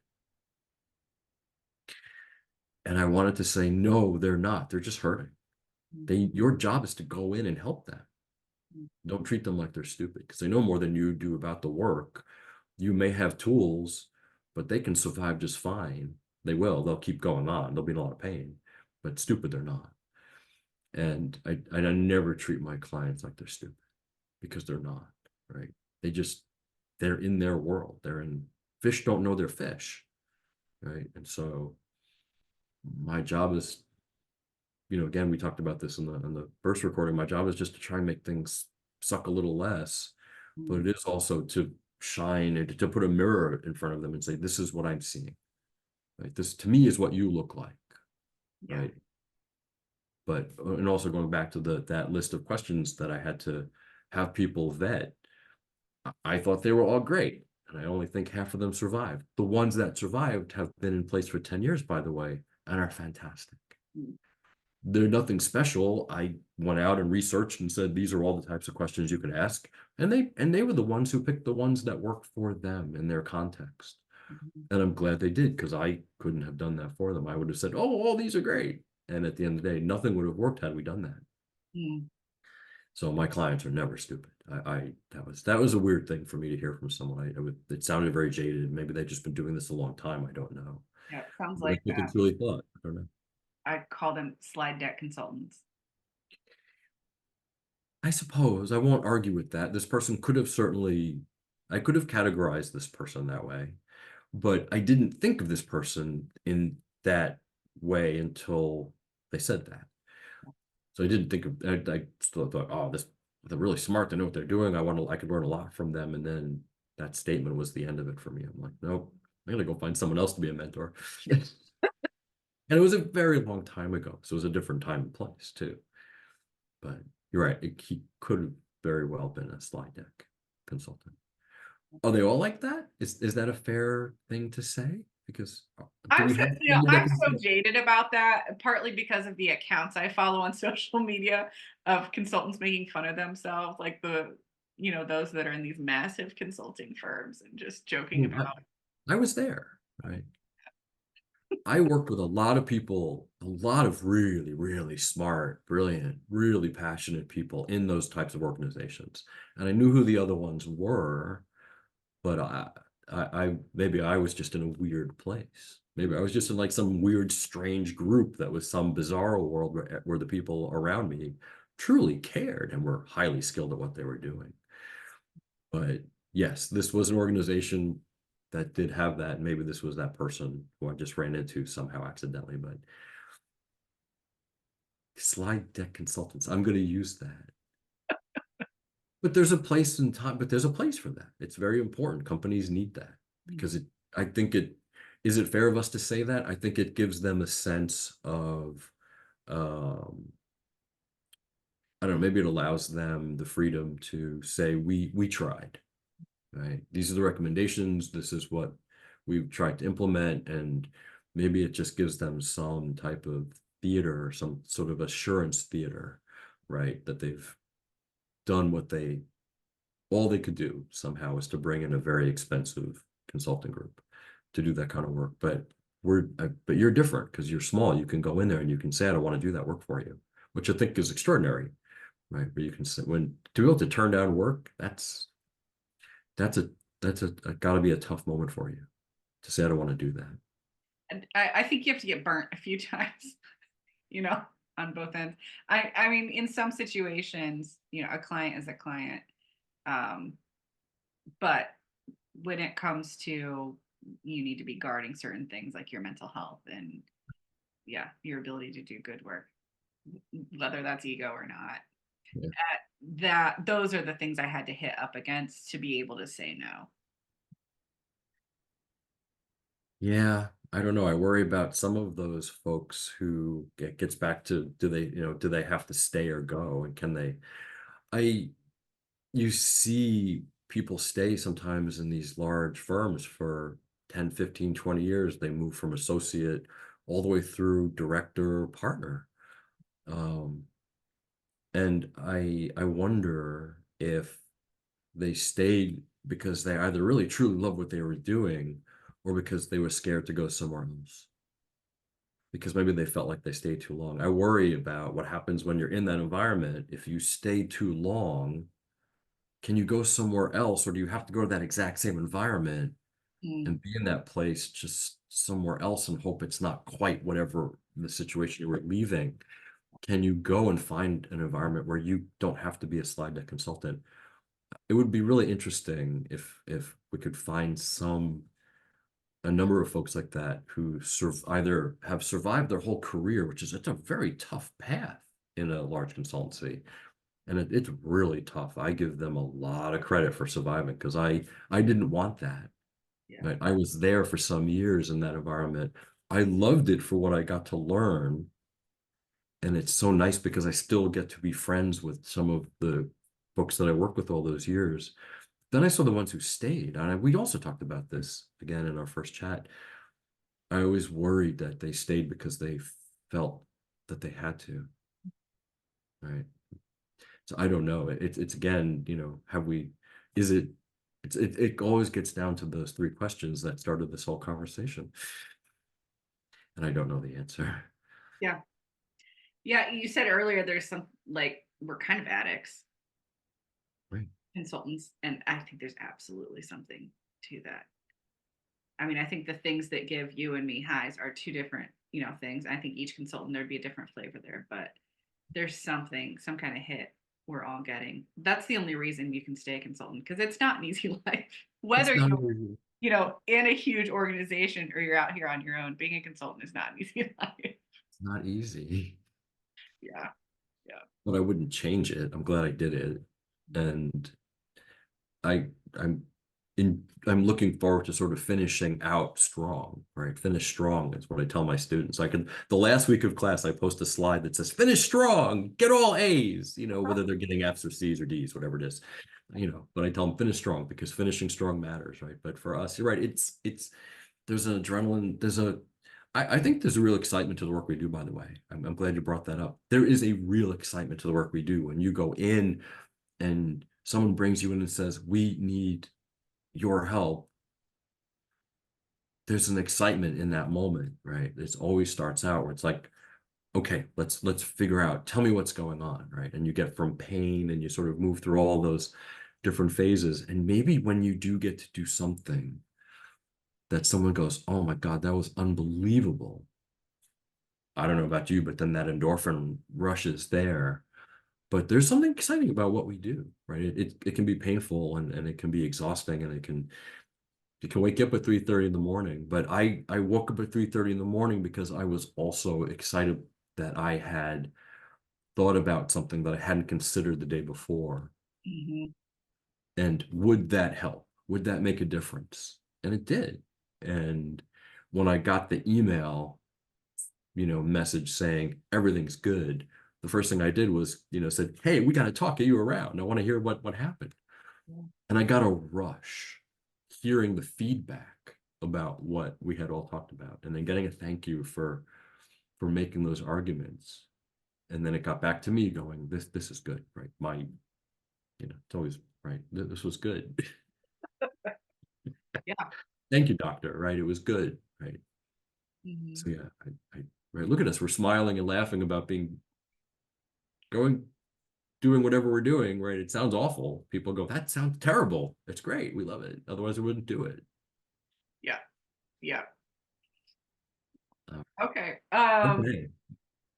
And I wanted to say, no, they're not. They're just hurting. Your job is to go in and help them. Don't treat them like they're stupid, because they know more than you do about the work. You may have tools, but they can survive just fine. They will. They'll keep going on. They'll be in a lot of pain, but stupid they're not. And I never treat my clients like they're stupid, because they're not, right? They're in their world. Fish don't know they're fish, right? And so my job is, again, we talked about this in the first recording. My job is just to try and make things suck a little less, but it is also to shine and to put a mirror in front of them and say, this is what I'm seeing, right? This to me is what you look like, Yeah. right? But and also going back to that list of questions that I had to have people vet, I thought they were all great, and I only think half of them survived. The ones that survived have been in place for 10 years, by the way, and are fantastic. Mm. They're nothing special. I went out and researched and said, these are all the types of questions you could ask. And they were the ones who picked the ones that worked for them in their context. Mhm. And I'm glad they did, because I couldn't have done that for them. I would have said, oh, all these are great. And at the end of the day, nothing would have worked had we done that. Mm. So my clients are never stupid. That was a weird thing for me to hear from someone. It sounded very jaded. Maybe they've just been doing this a long time. I don't know. Yeah, it sounds But I like think it's really thought. I don't know. I call them slide deck consultants. I suppose I won't argue with that. This person could have I could have categorized this person that way, but I didn't think of this person in that way until they said that. So I didn't think of, I still thought, oh, they're really smart. They know what they're doing. I could learn a lot from them. And then that statement was the end of it for me. I'm like, nope, I'm gonna go find someone else to be a mentor. And it was a very long time ago. So it was a different time and place too. But you're right. He could have very well been a slide deck consultant. Are they all like that? Is that a fair thing to say? Because do I'm we so, have you know, slide deck I'm so consultants? jaded about that, partly because of the accounts I follow on social media of consultants making fun of themselves, like those that are in these massive consulting firms and just I joking mean, about. I was there, right? I worked with a lot of people, a lot of really, really smart, brilliant, really passionate people in those types of organizations. And I knew who the other ones were, but maybe I was just in a weird place. Maybe I was just in like some weird, strange group that was some bizarre world where the people around me truly cared and were highly skilled at what they were doing. But yes, this was an organization that did have that. And maybe this was that person who I just ran into somehow accidentally. But slide deck consultants, I'm going to use that. But there's a place in time, but there's a place for that. It's very important. Companies need that because I think is it fair of us to say that? I think it gives them a sense of, um, I don't know, maybe it allows them the freedom to say, we tried, right? These are the recommendations. This is what we've tried to implement. And maybe it just gives them some type of theater, some sort of assurance theater, right? That they've done what all they could do somehow is to bring in a very expensive consulting group to do that kind of work. But but you're different because you're small. You can go in there and you can say, I don't want to do that work for you, which I think is extraordinary, right? Where you can say, when to be able to turn down work, that's a got to be a tough moment for you to say, I don't want to do that. And I think you have to get burnt a few times, you know, on both ends. I mean, in some situations, a client is a client. Um, but when it comes to you need to be guarding certain things like your mental health and yeah, your ability to do good work, whether that's ego or not. Yeah. That those are the things I had to hit up against to be able to say no. Yeah, I don't know. I worry about some of those folks who gets back to do they have to stay or go? And can they, I, you see people stay sometimes in these large firms for 10, 15, 20 years. They move from associate all the way through director, partner. Um, and I wonder if they stayed because they either really truly love what they were doing or because they were scared to go somewhere else. Because maybe they felt like they stayed too long. I worry about what happens when you're in that environment. If you stay too long, can you go somewhere else, or do you have to go to that exact same environment Mm, and be in that place just somewhere else and hope it's not quite whatever the situation you were leaving? Can you go and find an environment where you don't have to be a slide deck consultant? It would be really interesting if we could find a number of folks like that who either have survived their whole career, which is it's a very tough path in a large consultancy, and it's really tough. I give them a lot of credit for surviving because I didn't want that. yeah. Right? I was there for some years in that environment. I loved it for what I got to learn, and it's so nice because I still get to be friends with some of the folks that I worked with all those years. Then I saw the ones who stayed, and we also talked about this again in our first chat. I always worried that they stayed because they felt that they had to, right? So I don't know. It's again, have we, is it, it always gets down to those three questions that started this whole conversation. And I don't know the answer. Yeah. Yeah. You said earlier there's some like we're kind of addicts, Right. consultants, and I think there's absolutely something to that. I mean, I think the things that give you and me highs are two different, things. I think each consultant there'd be a different flavor there, but there's something, some kind of hit we're all getting. That's the only reason you can stay a consultant because it's not an easy life. Whether It's not you're, easy. in a huge organization or you're out here on your own, being a consultant is not an easy life. It's not easy, Yeah. Yeah. but I wouldn't change it. I'm glad I did it. And I, I'm, I'm looking forward to sort of finishing out strong, right? Finish strong is what I tell my students. The last week of class, I post a slide that says, finish strong, get all A's, whether they're getting F's or C's or D's, whatever it is, but I tell them finish strong because finishing strong matters, right? But for us, you're right. There's an adrenaline, I think there's a real excitement to the work we do, by the way. I'm glad you brought that up. There is a real excitement to the work we do when you go in and someone brings you in and says, we need your help. There's an excitement in that moment, right? It always starts out where it's like, okay, let's figure out, tell me what's going on, right? And you get from pain and you sort of move through all those different phases. And maybe when you do get to do something that someone goes, oh my God, that was unbelievable. I don't know about you, but then that endorphin rushes there. But there's something exciting about what we do, right? It can be painful and it can be exhausting and you can wake up at 3:30 in the morning. But I woke up at 3:30 in the morning because I was also excited that I had thought about something that I hadn't considered the day before. Mhm. And would that help? Would that make a difference? And it did. And when I got the email, message saying everything's good, the first thing I did was, said, hey, we got to talk. Are you around? I want to hear what happened. Yeah. And I got a rush hearing the feedback about what we had all talked about, and then getting a thank you for making those arguments. And then it got back to me going, this is good, right? It's always right. This was good. Yeah. Thank you, doctor. Right? It was good. Right. Mhm. So yeah, right. Look at us. We're smiling and laughing about going doing whatever we're doing, right? It sounds awful. People go, that sounds terrible. It's great. We love it. Otherwise, we wouldn't do it. Yeah. Yeah. Uh, Okay. okay.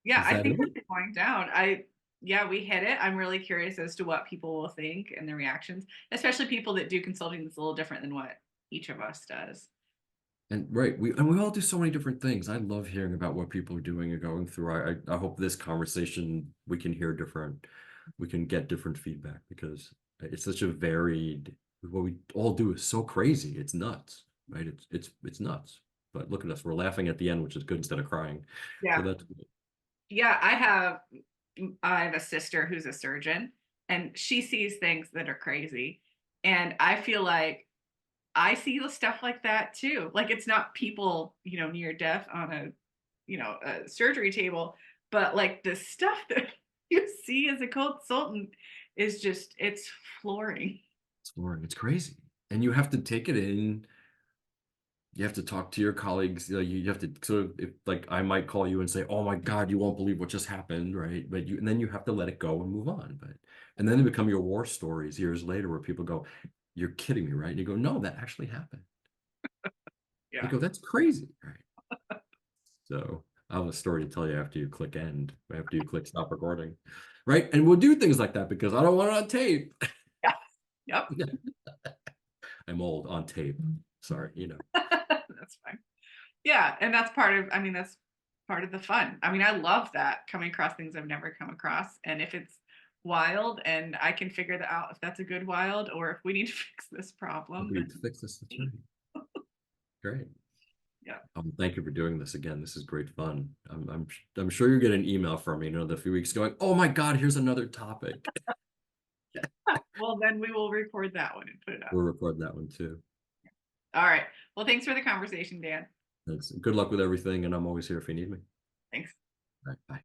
Yeah, Is I that think it? that's going down. Yeah, we hit it. I'm really curious as to what people will think and the reactions, especially people that do consulting that's a little different than what each of us does. And right, we all do so many different things. I love hearing about what people are doing and going through. I hope this conversation we can hear different, we can get different feedback because it's such a varied. What we all do is so crazy. It's nuts, right? It's nuts. But look at us, we're laughing at the end, which is good instead of crying. So Yeah. that's good. Yeah, I have a sister who's a surgeon and she sees things that are crazy. And I feel like I see the stuff like that too. Like it's not people, near death on a surgery table, but like the stuff that you see as a consultant is just it's flooring. It's boring. It's crazy, and you have to take it in. You have to talk to your colleagues. You have to sort of, if like I might call you and say, "Oh my God, you won't believe what just happened," right? And then you have to let it go and move on. And then they become your war stories years later, where people go, "You're kidding me, right?" And you go, "No, that actually happened." They Yeah. go, "That's crazy," right? So I have a story to tell you after you click end, after you click stop recording, right? And we'll do things like that because I don't want it on tape. Yeah. Yep. I'm old on tape. Sorry, That's fine. Yeah, and that's part of the fun. I mean, I love that coming across things I've never come across. And if it's wild and I can figure that out if that's a good wild or if we need to fix this problem, we then need to fix this. That's right. Great. yeah. Thank you for doing this again. This is great fun. I'm sure you get an email from me in another few weeks going, "Oh my God, here's another topic." Well, then we will record that one and put it up. We'll record that one too. All right. Well, thanks for the conversation, Dan. Thanks. Good luck with everything, and I'm always here if you need me. Thanks. All right, bye.